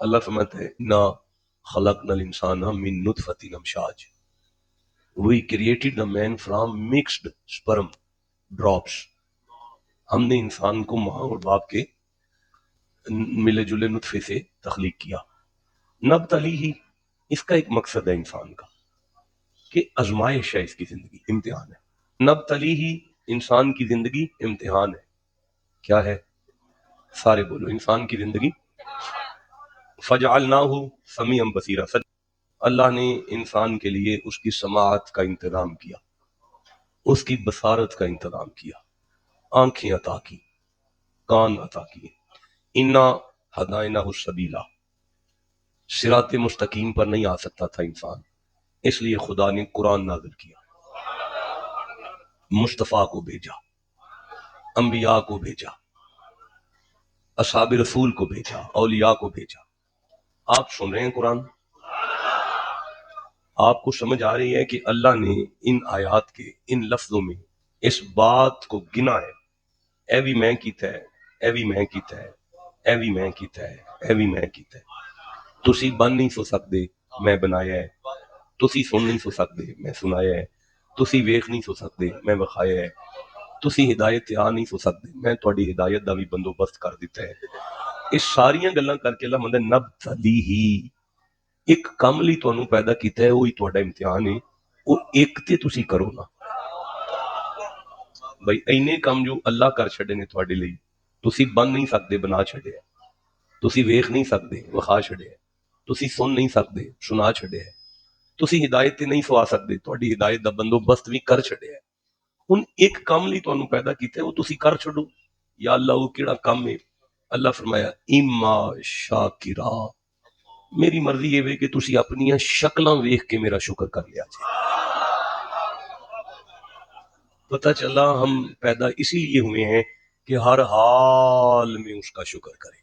اللہ فرماتے ہیں انا خلقنا الانسان من نطفۃ امشاج، we created the man from mixed sperm drops. ہم نے انسان کو ماں اور باپ کے ملے جلے نطفے سے تخلیق کیا. نبتلی ہی، اس کا ایک مقصد ہے انسان کا کہ آزمائش ہے، اس کی زندگی امتحان ہے. نبتلی ہی، انسان کی زندگی امتحان ہے. کیا ہے؟ سارے بولو، انسان کی زندگی. فجعلناہ سمیعا بصیرا، اللہ نے انسان کے لیے اس کی سماعت کا انتظام کیا، اس کی بصارت کا انتظام کیا، آنکھیں عطا کی، کان عطا کیے. انا ہدیناہ السبیلا، صراط مستقیم پر نہیں آ سکتا تھا انسان، اس لیے خدا نے قرآن نازل کیا، مصطفیٰ کو بھیجا، انبیاء کو بھیجا، اصحاب رسول کو بھیجا، اولیاء کو بھیجا. آپ سن رہے ہیں قرآن؟ آپ کو سمجھ آ رہی ہے کہ اللہ نے ان آیات کے ان لفظوں میں اس بات کو گنا ہے، اے بھی میں کیتا ہے، اے بھی میں کیتا ہے، اے بھی میں کیتا ہے، اے بھی میں کیتا ہے. تسی بن نہیں سو سکتے، میں بنایا ہے. تسی سن نہیں سو سکتے، میں سنایا ہے. تسی ویخ نہیں سو سکتے، میں وکھایا ہے. تسی ہدایت تے آ نہیں سو سکتے، میں تہاڈی ہدایت دا بھی بندوبست کر دیتا ہے. اس ساریاں گلاں کر کے اللہ مندے نبتلی ہی، ایک کم لی تانوں پیدا کیتا ہے، وہی تہاڈا امتحان ہے. وہ ایک تے تسی کرو نا بھائی. اینے کم جو اللہ کر چھڑے نے تہاڈے لئی، تسی بن نہیں سکتے، بنا چھڑے ہے. تسی ویخ نہیں سکتے، وکھا چھڑے ہے. تسی سن نہیں سکتے، سنا چھڑے ہے. تسی ہدایت تے نہیں سوا سکتے، تہاڈی ہدایت دا بندوبست بھی کر چھڑے ہے. ہن ایک کم لی تانوں پیدا کیتا ہے، وہ تسی کر چھڑو. یا اللہ وہ کیڑا کم ہے؟ اللہ فرمایا اما شاکرا، میری مرضی یہ ہے کہ تسی اپنی شکلاں ویخ کے میرا شکر کر لیا جائے. پتہ چلا ہم پیدا اسی لیے ہوئے ہیں کہ ہر حال میں اس کا شکر کریں.